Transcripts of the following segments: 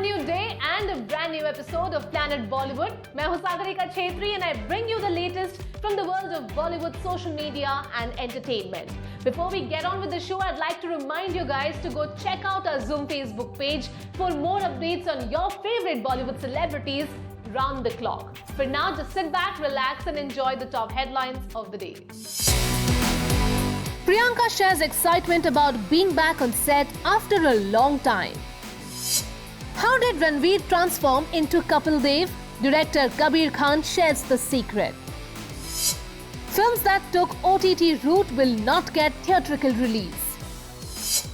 brand new day and a brand new episode of Planet Bollywood. मैं हूं Sagarika Chhetri and I bring you the latest from the world of Bollywood social media and entertainment. Before we get on with the show, I'd like to remind you guys to go check out our Zoom Facebook page for more updates on your favorite Bollywood celebrities round the clock. For now, just sit back, relax and enjoy the top headlines of the day. Priyanka shares excitement about being back on set after a long time. How did Ranveer transform into Kapil Dev? Director Kabir Khan shares the secret. Films that took OTT route will not get theatrical release.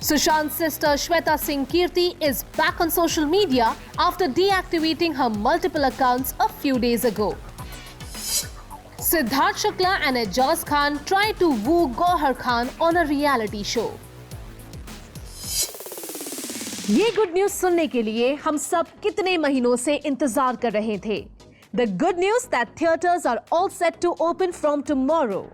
Sushant's sister Shweta Singh Kirti is back on social media after deactivating her multiple accounts a few days ago. Siddharth Shukla and Ejaz Khan tried to woo Gauhar Khan on a reality show. ये good news सुनने के लिए हम सब कितने महीनों से इंतजार कर रहे थे. The good news that theatres are all set to open from tomorrow.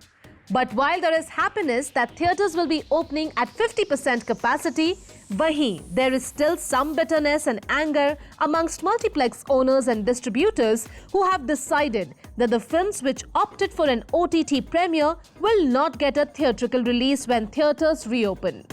But while there is happiness that theatres will be opening at 50% capacity, वहीं there is still some bitterness and anger amongst multiplex owners and distributors who have decided that the films which opted for an OTT premiere will not get a theatrical release when theatres reopen.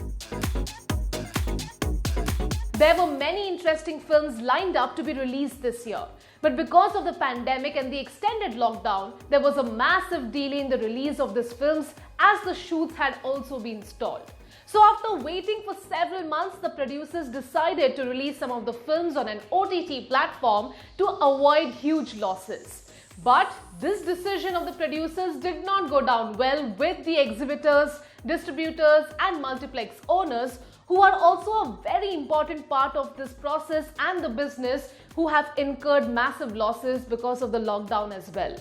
There were many interesting films lined up to be released this year. But because of the pandemic and the extended lockdown, there was a massive delay in the release of these films as the shoots had also been stalled. So after waiting for several months, the producers decided to release some of the films on an OTT platform to avoid huge losses. But this decision of the producers did not go down well with the exhibitors, distributors and multiplex owners who are also a very important part of this process and the business, who have incurred massive losses because of the lockdown as well.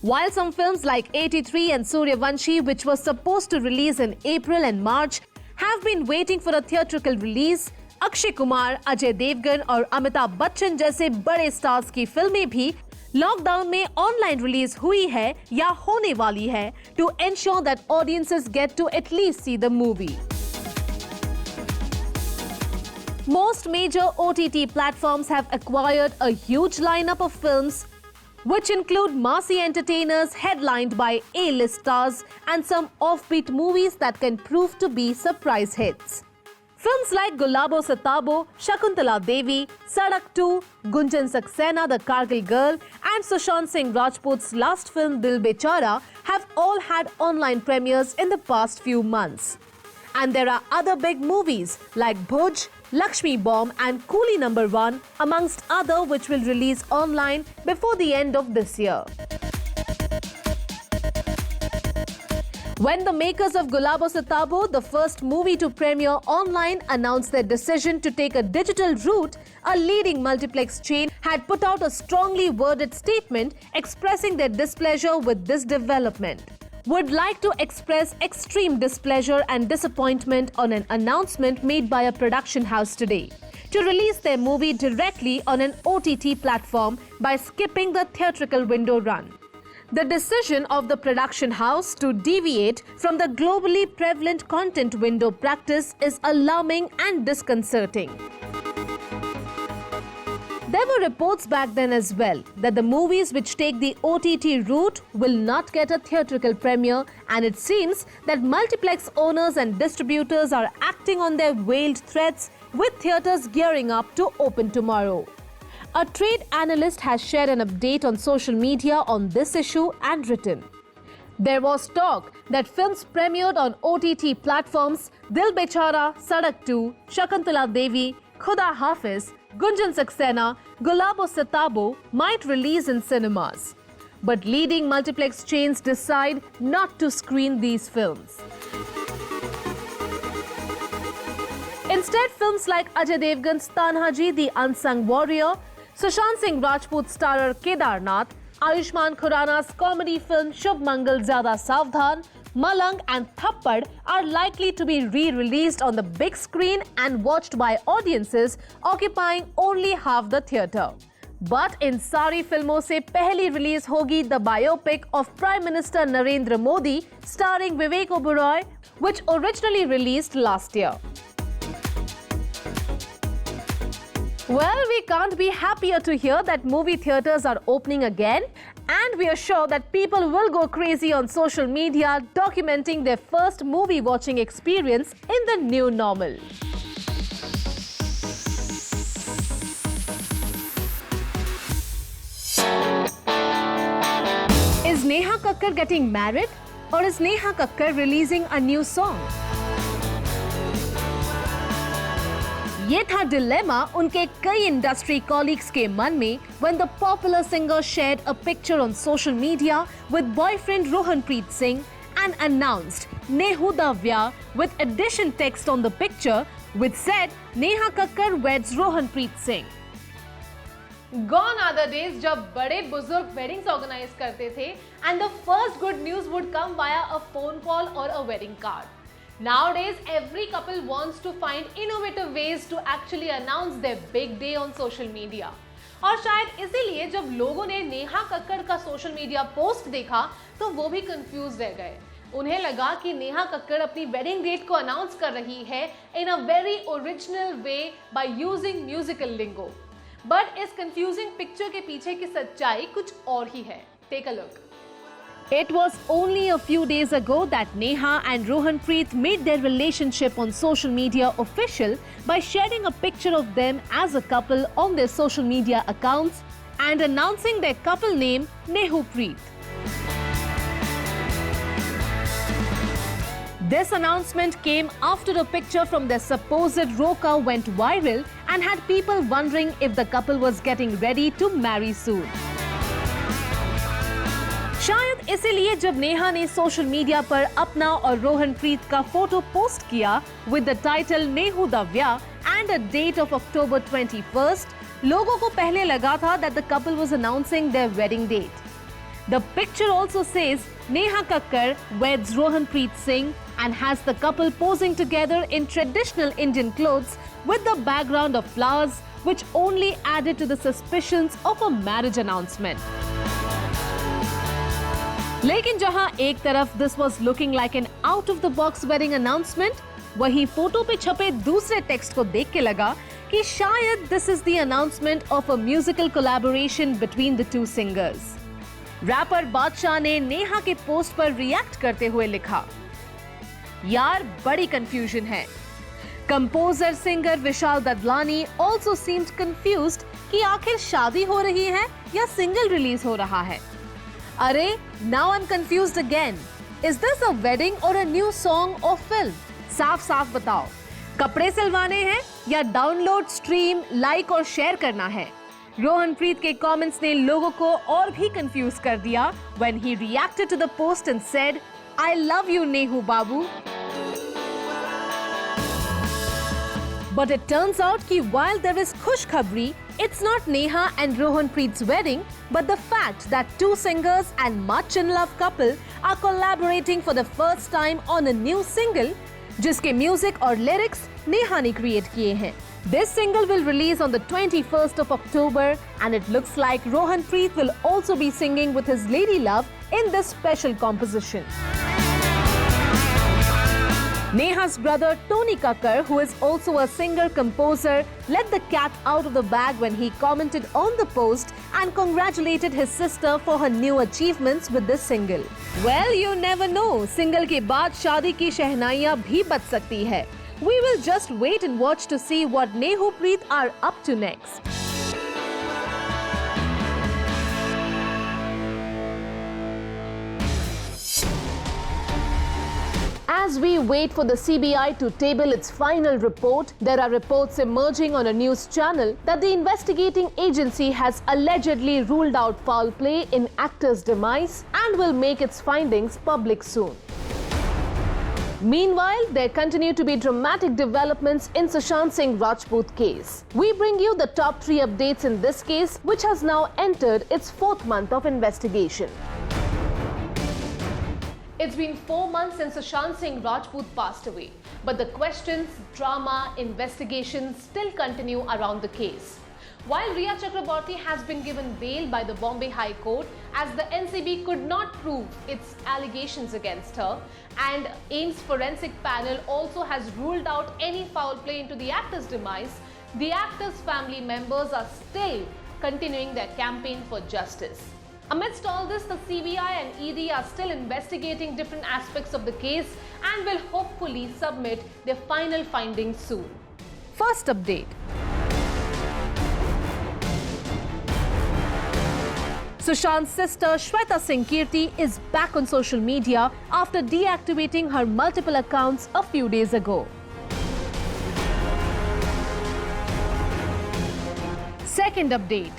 While some films like 83 and Suryavanshi, which were supposed to release in April and March, have been waiting for a theatrical release, Akshay Kumar, Ajay Devgan और अमिताभ बच्चन जैसे बड़े stars की फिल्में भी lockdown में online release हुई है या होने वाली है to ensure that audiences get to at least see the movie. Most major OTT platforms have acquired a huge lineup of films, which include massy entertainers headlined by A-list stars and some offbeat movies that can prove to be surprise hits. Films like Gulabo Sitabo, Shakuntala Devi, Sadak 2, Gunjan Saxena, The Kargil Girl, and Sushant Singh Rajput's last film Dil Bechara have all had online premieres in the past few months. And there are other big movies like Bhuj, Lakshmi Bomb and Coolie No. 1 amongst other which will release online before the end of this year. When the makers of Gulabo Sitabo, the first movie to premiere online, announced their decision to take a digital route, a leading multiplex chain had put out a strongly worded statement expressing their displeasure with this development. Would like to express extreme displeasure and disappointment on an announcement made by a production house today to release their movie directly on an OTT platform by skipping the theatrical window run. The decision of the production house to deviate from the globally prevalent content window practice is alarming and disconcerting. There were reports back then as well that the movies which take the OTT route will not get a theatrical premiere, and it seems that multiplex owners and distributors are acting on their veiled threats with theatres gearing up to open tomorrow. A trade analyst has shared an update on social media on this issue and written, "There was talk that films premiered on OTT platforms Dil Bechara, Sadak 2, Shakuntala Devi, Khuda Hafiz, Gunjan Saxena, Gulabo Sitabo might release in cinemas. But leading multiplex chains decide not to screen these films. Instead, films like Ajay Devgan's Tanhaji, The Unsung Warrior, Sushant Singh Rajput starrer Kedarnath, Ayushmann Khurrana's comedy film Shubh Mangal Zyada Savdhan, Malang and Thappad are likely to be re-released on the big screen and watched by audiences occupying only half the theatre. But in सारी फिल्मों से पहली release होगी the biopic of Prime Minister Narendra Modi starring Vivek Oberoi, which originally released last year. Well, we can't be happier to hear that movie theaters are opening again, and we are sure that people will go crazy on social media documenting their first movie watching experience in the new normal. Is Neha Kakkar getting married, or is Neha Kakkar releasing a new song? ये था dilemma उनके कई industry colleagues के मन में when the popular singer shared a picture on social media with boyfriend Rohanpreet Singh and announced Nehu Davya with addition text on the picture which said Neha Kakkar weds Rohanpreet Singh. Gone are the days जब बड़े बुजुर्ग weddings organize करते थे and the first good news would come via a phone call or a wedding card. Nowadays, every couple wants to find innovative ways to actually announce their big day on social media. और शायद इसीलिए जब लोगों ने नेहा कक्कड़ का social media post देखा तो वो भी कंफ्यूज रह गए. उन्हें लगा कि नेहा कक्कड़ अपनी वेडिंग डेट को अनाउंस कर रही है in a very original way by using musical lingo. But इस कंफ्यूजिंग पिक्चर के पीछे की सच्चाई कुछ और ही है. Take a look. It was only a few days ago that Neha and Rohanpreet made their relationship on social media official by sharing a picture of them as a couple on their social media accounts and announcing their couple name Nehupreet. This announcement came after a picture from their supposed roka went viral and had people wondering if the couple was getting ready to marry soon. शायद इसीलिए जब नेहा ने social media पर अपना और रोहनप्रीत का photo post किया with the title Nehu Davyah and a date of October 21st, लोगों को पहले लगा था that the couple was announcing their wedding date. The picture also says Neha Kakkar weds Rohanpreet Singh and has the couple posing together in traditional Indian clothes with the background of flowers, which only added to the suspicions of a marriage announcement. लेकिन जहां एक तरफ this was looking like an out of the box wedding announcement, वहीं photo पे छपे दूसरे text को देख के लगा कि शायद this is the announcement of a musical collaboration between the two singers. Rapper Badshah ने नेहा के पोस्ट पर रिएक्ट करते हुए लिखा, यार बड़ी कंफ्यूजन है. Composer singer Vishal Dadlani also seemed confused कि आखिर शादी हो रही है या सिंगल रिलीज हो रहा है. अरे, now I'm confused again. Is this a wedding or a new song or film? साफ साफ बताओ, कपड़े सिलवाने हैं या डाउनलोड, स्ट्रीम, लाइक और शेयर करना है? रोहनप्रीत के कमेंट्स ने लोगों को और भी कंफ्यूज कर दिया when he reacted to the post and said, I love you Nehu babu. But it turns out कि while there is खुशखबरी, it's not Neha and Rohanpreet's wedding, but the fact that two singers and much in love couple are collaborating for the first time on a new single, जिसके music और lyrics Neha ने create किए हैं. This single will release on the 21st of October and it looks like Rohanpreet will also be singing with his lady love in this special composition. Neha's brother Tony Kakkar, who is also a singer-composer, let the cat out of the bag when he commented on the post and congratulated his sister for her new achievements with this single. Well, you never know. Single के बाद शादी की शहनाइयाँ भी बज सकती है. We will just wait and watch to see what Nehupreet are up to next. As we wait for the CBI to table its final report, there are reports emerging on a news channel that the investigating agency has allegedly ruled out foul play in actor's demise and will make its findings public soon. Meanwhile, there continue to be dramatic developments in Sushant Singh Rajput case. We bring you the top 3 updates in this case, which has now entered its 4th month of investigation. It's been 4 months since Sushant Singh Rajput passed away, but the questions, drama, investigations still continue around the case. While Rhea Chakraborty has been given bail by the Bombay High Court as the NCB could not prove its allegations against her, and AIIMS forensic panel also has ruled out any foul play into the actor's demise, the actor's family members are still continuing their campaign for justice. Amidst all this, the CBI and ED are still investigating different aspects of the case and will hopefully submit their final findings soon. First update. Sushant's sister Shweta Singh Kirti is back on social media after deactivating her multiple accounts a few days ago. Second update.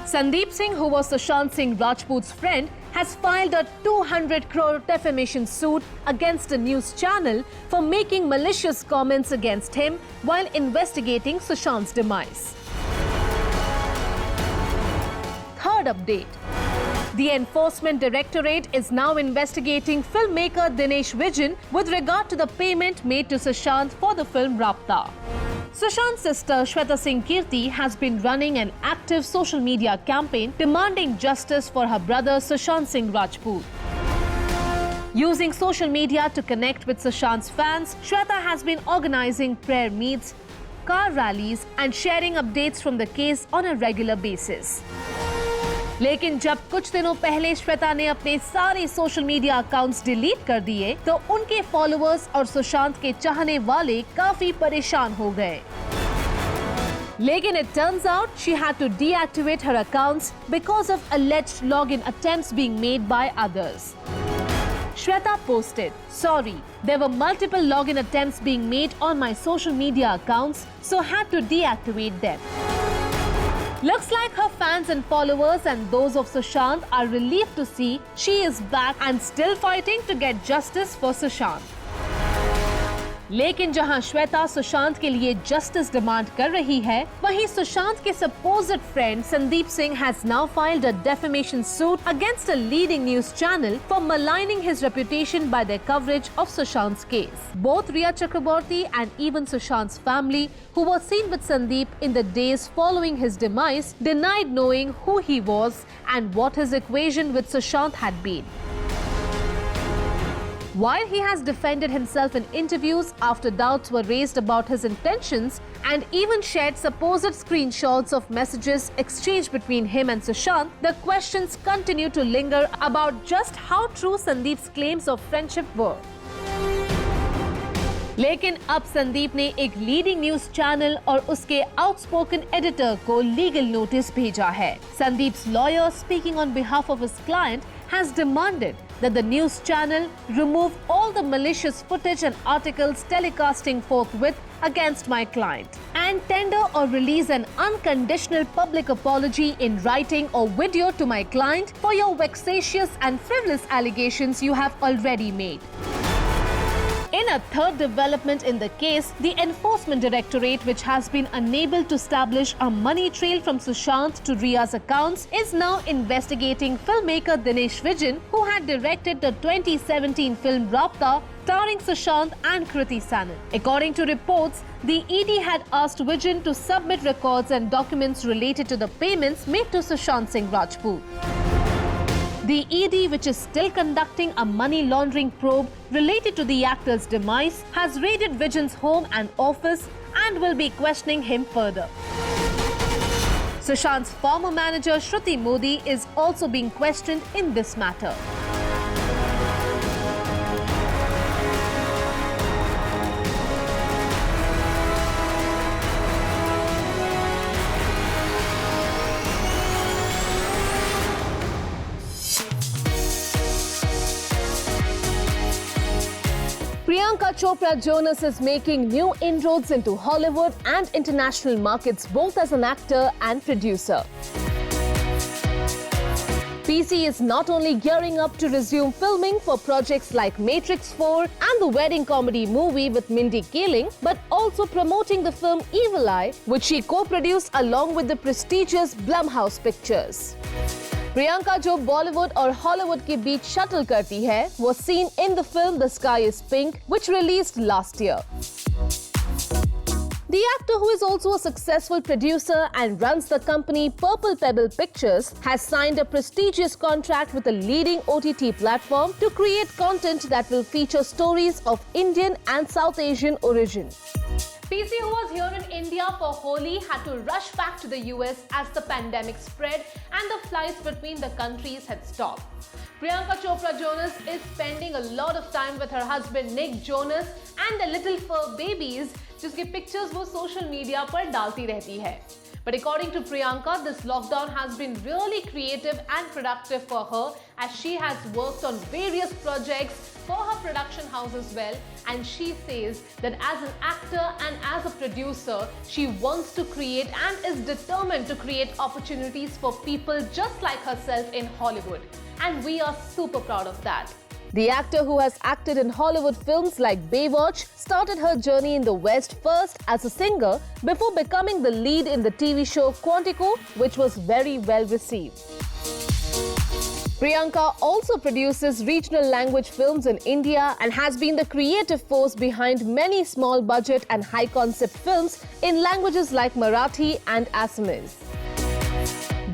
Sandeep Singh, who was Sushant Singh Rajput's friend, has filed a 200 crore defamation suit against a news channel for making malicious comments against him while investigating Sushant's demise. Third update. The Enforcement Directorate is now investigating filmmaker Dinesh Vijan with regard to the payment made to Sushant for the film Rabta. Sushant's sister Shweta Singh Kirti has been running an active social media campaign demanding justice for her brother Sushant Singh Rajput. Using social media to connect with Sushant's fans, Shweta has been organizing prayer meets, car rallies and sharing updates from the case on a regular basis. लेकिन जब कुछ दिनों पहले श्वेता ने अपने सारे social media accounts delete कर दिए तो उनके फॉलोअर्स और सुशांत के चाहने वाले काफी परेशान हो गए। लेकिन it turns out she had to deactivate her accounts because of alleged login attempts being made by others. Shweta posted, "Sorry, there were multiple login attempts being made on my social media accounts, so had to deactivate them." Looks like her fans and followers and those of Sushant are relieved to see she is back and still fighting to get justice for Sushant. लेकिन जहां श्वेता सुशांत के लिए justice demand कर रही है, वहीं सुशांत के supposed friend Sandeep Singh has now filed a defamation suit against a leading news channel for maligning his reputation by their coverage of Sushant's case. Both Rhea Chakraborty and even Sushant's family, who was seen with Sandeep in the days following his demise, denied knowing who he was and what his equation with Sushant had been. While he has defended himself in interviews after doubts were raised about his intentions and even shared supposed screenshots of messages exchanged between him and Sushant, the questions continue to linger about just how true Sandeep's claims of friendship were. लेकिन अब संदीप ने एक leading news channel और उसके outspoken editor को legal notice भेजा है। Sandeep's lawyer, speaking on behalf of his client, has demanded that the news channel remove all the malicious footage and articles telecasting forthwith against my client and tender or release an unconditional public apology in writing or video to my client for your vexatious and frivolous allegations you have already made. In a third development in the case, the Enforcement Directorate, which has been unable to establish a money trail from Sushant to Rhea's accounts, is now investigating filmmaker Dinesh Vijan, who had directed the 2017 film Rabta, starring Sushant and Kriti Sanon. According to reports, the ED had asked Vijan to submit records and documents related to the payments made to Sushant Singh Rajput. The ED, which is still conducting a money laundering probe related to the actor's demise, has raided Vijan's home and office and will be questioning him further. Sushant's former manager Shruti Modi is also being questioned in this matter. Priyanka Chopra Jonas is making new inroads into Hollywood and international markets both as an actor and producer. PC is not only gearing up to resume filming for projects like Matrix 4 and the wedding comedy movie with Mindy Kaling, but also promoting the film Evil Eye, which she co-produced along with the prestigious Blumhouse Pictures. Priyanka जो बॉलीवुड और Hollywood के बीच shuttle करती है, was seen in the film The Sky is Pink, which released last year. The actor, who is also a successful producer and runs the company Purple Pebble Pictures, has signed a prestigious contract with a leading OTT platform to create content that will feature stories of Indian and South Asian origin. PC, who was here in India for Holi, had to rush back to the US as the pandemic spread and the flights between the countries had stopped. Priyanka Chopra Jonas is spending a lot of time with her husband Nick Jonas and the little fur babies, जिसके pictures वो social media पर डालती रहती है. But according to Priyanka, this lockdown has been really creative and productive for her, as she has worked on various projects for her production house as well, and she says that as an actor and as a producer, she wants to create and is determined to create opportunities for people just like herself in Hollywood. And we are super proud of that. The actor, who has acted in Hollywood films like Baywatch, started her journey in the West first as a singer before becoming the lead in the TV show Quantico, which was very well received. Priyanka also produces regional language films in India and has been the creative force behind many small budget and high concept films in languages like Marathi and Assamese.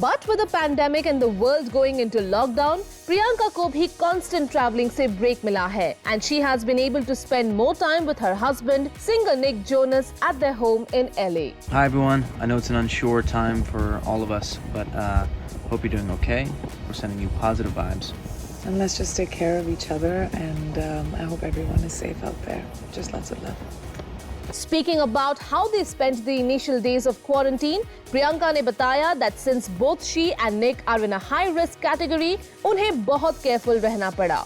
But with the pandemic and the world going into lockdown, Priyanka को भी constant travelling से break मिला है, and she has been able to spend more time with her husband, singer Nick Jonas, at their home in LA. Hi everyone, I know it's an unsure time for all of us, but hope you're doing okay. We're sending you positive vibes. And let's just take care of each other, and I hope everyone is safe out there. Just lots of love. Speaking about how they spent the initial days of quarantine, Priyanka ने बताया that since both she and Nick are in a high-risk category, उन्हें बहुत careful रहना पड़ा.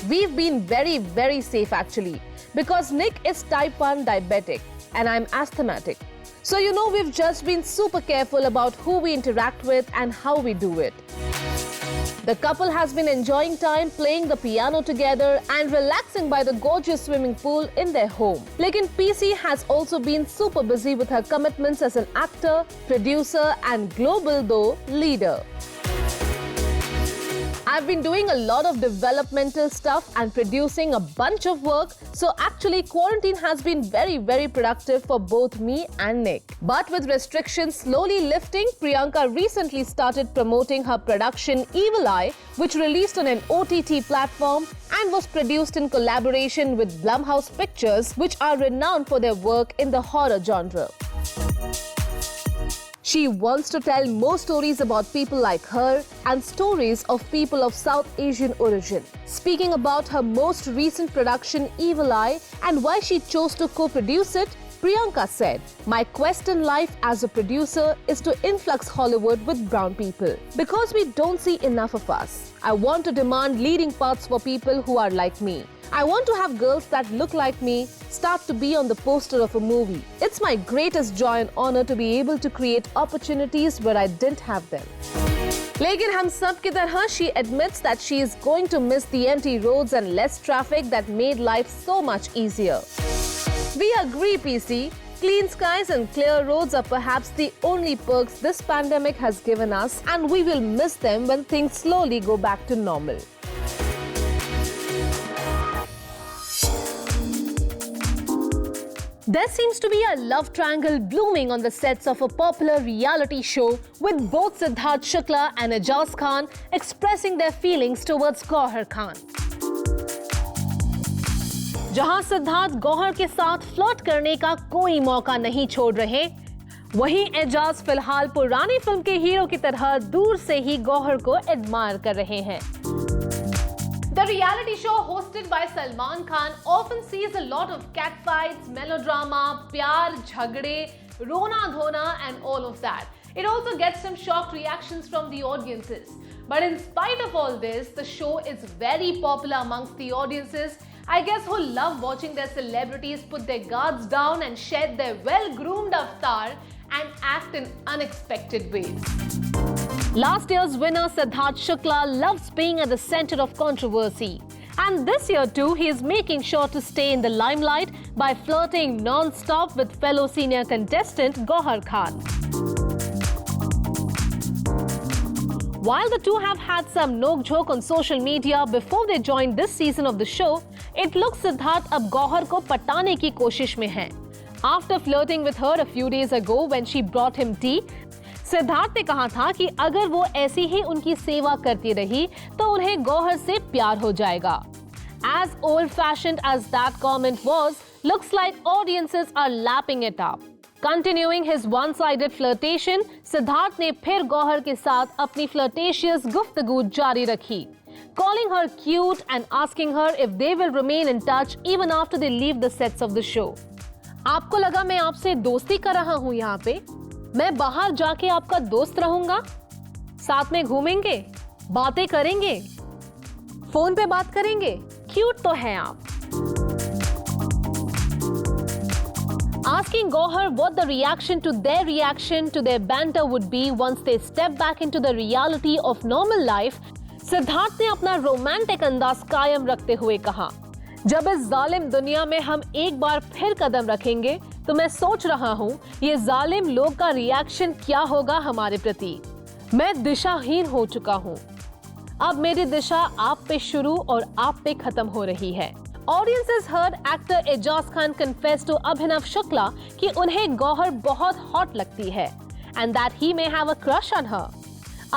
We've been very safe actually, because Nick is type 1 diabetic and I'm asthmatic. So we've just been super careful about who we interact with and how we do it. The couple has been enjoying time playing the piano together and relaxing by the gorgeous swimming pool in their home. Lekin PC has also been super busy with her commitments as an actor, producer and global though leader. I've been doing a lot of developmental stuff and producing a bunch of work, so actually quarantine has been very productive for both me and Nick. But with restrictions slowly lifting, Priyanka recently started promoting her production Evil Eye, which released on an OTT platform and was produced in collaboration with Blumhouse Pictures, which are renowned for their work in the horror genre. She wants to tell more stories about people like her and stories of people of South Asian origin. Speaking about her most recent production Evil Eye and why she chose to co-produce it, Priyanka said, "My quest in life as a producer is to influx Hollywood with brown people. Because we don't see enough of us. I want to demand leading parts for people who are like me. I want to have girls that look like me start to be on the poster of a movie. It's my greatest joy and honor to be able to create opportunities where I didn't have them." लेकिन हम सब की तरह she admits that she is going to miss the empty roads and less traffic that made life so much easier. We agree, PC. Clean skies and clear roads are perhaps the only perks this pandemic has given us, and we will miss them when things slowly go back to normal. There seems to be a love triangle blooming on the sets of a popular reality show, with both Siddharth Shukla and Ajaz Khan expressing their feelings towards Gauhar Khan. जहां सिद्धार्थ गौहर के साथ flirt करने का कोई मौका नहीं छोड़ रहे, वहीं एजाज फिलहाल पुरानी फिल्म के हीरो की तरह दूर से ही गौहर को एडमायर कर रहे हैं. The reality show hosted by Salman Khan often sees a lot of catfights, melodrama, प्यार, झगड़े, रोना धोना and all of that. It also gets some shocked reactions from the audiences. But in spite of all this, the show is very popular amongst the audiences, I guess, who love watching their celebrities put their guards down and shed their well-groomed avatar and act in unexpected ways. Last year's winner Siddharth Shukla loves being at the center of controversy. And this year too, he is making sure to stay in the limelight by flirting non-stop with fellow senior contestant Gauhar Khan. While the two have had some nok-jhok on social media before they joined this season of the show, it looks Siddharth अब गौहर को पटाने की कोशिश में है. After flirting with her a few days ago when she brought him tea, Siddharth ने कहा था कि अगर वो ऐसी ही उनकी सेवा करती रही तो उन्हें गौहर से प्यार हो जाएगा. As old-fashioned as that comment was, looks like audiences are lapping it up. Continuing his one-sided flirtation, Siddharth ने फिर गौहर के साथ अपनी flirtatious गुफ्तगू जारी रखी, calling her cute and asking her if they will remain in touch even after they leave the sets of the show. आपको लगा मैं आपसे दोस्ती कर रहा हूँ यहाँ पे? मैं बाहर जाके आपका दोस्त रहूंगा? साथ में घूमेंगे, बातें करेंगे, फोन पे बात करेंगे? क्यूट तो हैं आप. Asking Gauhar what the reaction to their banter would be once they step back into the reality of normal life, Siddharth ने अपना रोमांटिक अंदाज कायम रखते हुए कहा, जब इस जालिम दुनिया में हम एक बार फिर कदम रखेंगे तो मैं सोच रहा हूँ ये जालिम लोग का रिएक्शन क्या होगा हमारे प्रति. मैं दिशाहीन हो चुका हूँ. अब मेरी दिशा आप पे शुरू और आप पे खत्म हो रही है. Audiences heard actor Ejaz Khan confess to Abhinav Shukla कि उन्हें गौहर बहुत हॉट लगती है and that he may have a crush on her.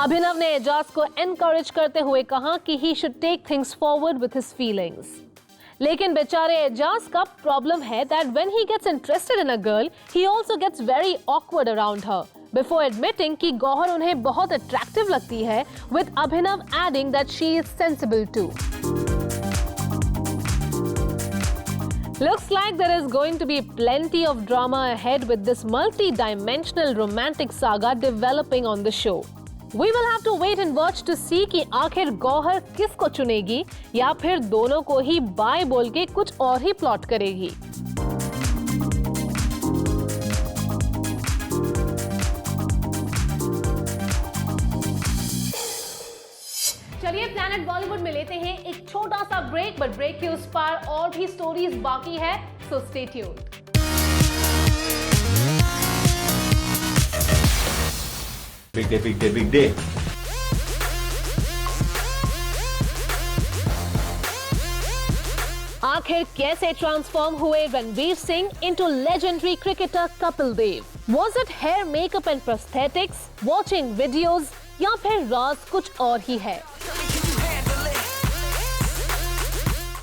अभिनव ने एजाज को encourage करते हुए कहा कि he should take things forward with his feelings. लेकिन बेचारे एजाज का प्रॉब्लम है that when he gets interested in a girl, he also gets very awkward around her before admitting कि गौहर उन्हें बहुत attractive लगती है, with Abhinav adding that she is sensible too. Looks like there is going to be plenty of drama ahead with this multi-dimensional romantic saga developing on the show. We will have to wait and watch to see कि आखिर गौहर किसको चुनेगी या फिर दोनों को ही bye बोल के कुछ और ही प्लॉट करेगी. चलिए प्लैनेट बॉलीवुड में लेते हैं एक छोटा सा ब्रेक, बट ब्रेक के उस पार और भी स्टोरीज बाकी है, so stay tuned. Big day, big day, big day. आखिर कैसे ट्रांसफॉर्म हुए Ranveer Singh into legendary cricketer Kapil Dev? Was it hair, makeup and prosthetics, watching videos, या फिर राज कुछ और ही है?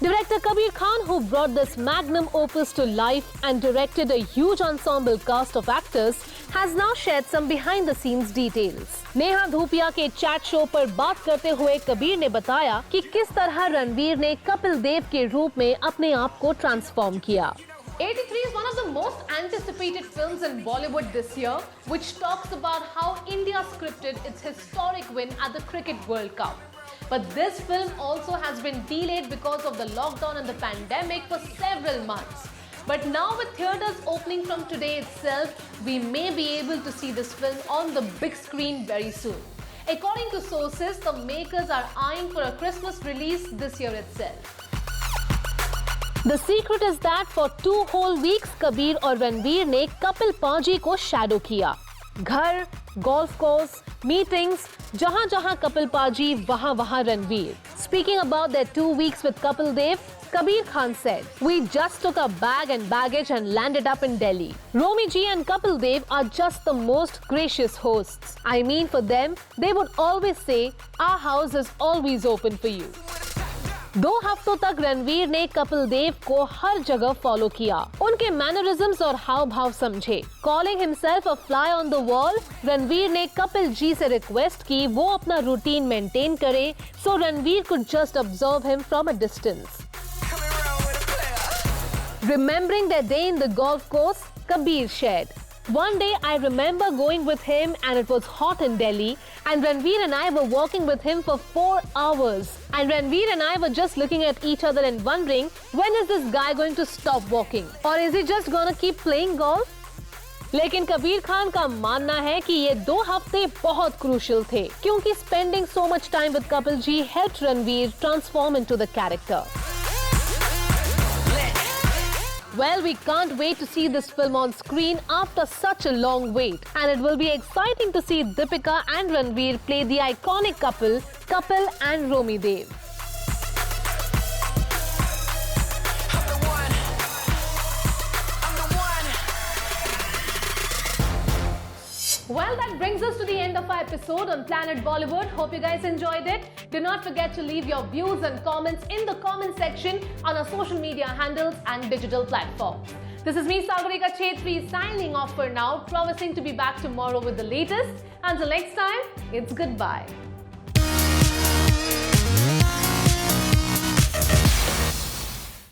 Director Kabir Khan, who brought this magnum opus to life and directed a huge ensemble cast of actors, has now shared some behind-the-scenes details. Neha Dhupia के chat show पर बात करते हुए कबीर ने बताया कि किस तरह रणवीर ने कपिल देव के रूप में अपने आप को ट्रांसफॉर्म किया. 83 is one of the most anticipated films in Bollywood this year, which talks about how India scripted its historic win at the Cricket World Cup. But this film also has been delayed because of the lockdown and the pandemic for several months. But now with theatres opening from today itself, we may be able to see this film on the big screen very soon. According to sources, the makers are eyeing for a Christmas release this year itself. The secret is that for 2 whole weeks, Kabir और रणवीर ने कपिल पाजी को shadow किया. घर, golf course, meetings, जहां जहां कपिल पाजी वहां Ranveer. Speaking about their 2 weeks with Kapil Dev, Kabir Khan said, "We just took our bag and baggage and landed up in Delhi. Romi ji and Kapil Dev are just the most gracious hosts. I mean, for them, they would always say, our house is always open for you." 2 हफ्तों तक रणवीर ने कपिल देव को हर जगह follow किया, उनके mannerisms और हाव भाव समझे. Calling himself a fly on the wall, Ranveer ने कपिल जी से रिक्वेस्ट की वो अपना रूटीन मेंटेन करे, so Ranveer could just observe him from a distance. Remembering their day in the golf course, Kabir shared, "One day I remember going with him and it was hot in Delhi and Ranveer and I were walking with him for 4 hours. And Ranveer and I were just looking at each other and wondering, when is this guy going to stop walking? Or is he just gonna keep playing golf?" लेकिन कबीर खान का मानना है कि ये 2 हफ्ते बहुत crucial थे, क्योंकि spending so much time with Kapil ji helped Ranveer transform into the character. Well, we can't wait to see this film on screen after such a long wait. And it will be exciting to see Deepika and Ranveer play the iconic couple, Kapil and Romi Dev. Well, that brings us to the end of our episode on Planet Bollywood. Hope you guys enjoyed it. Do not forget to leave your views and comments in the comment section on our social media handles and digital platforms. This is me, Sagarika Chetri, signing off for now, promising to be back tomorrow with the latest. Until next time, it's goodbye.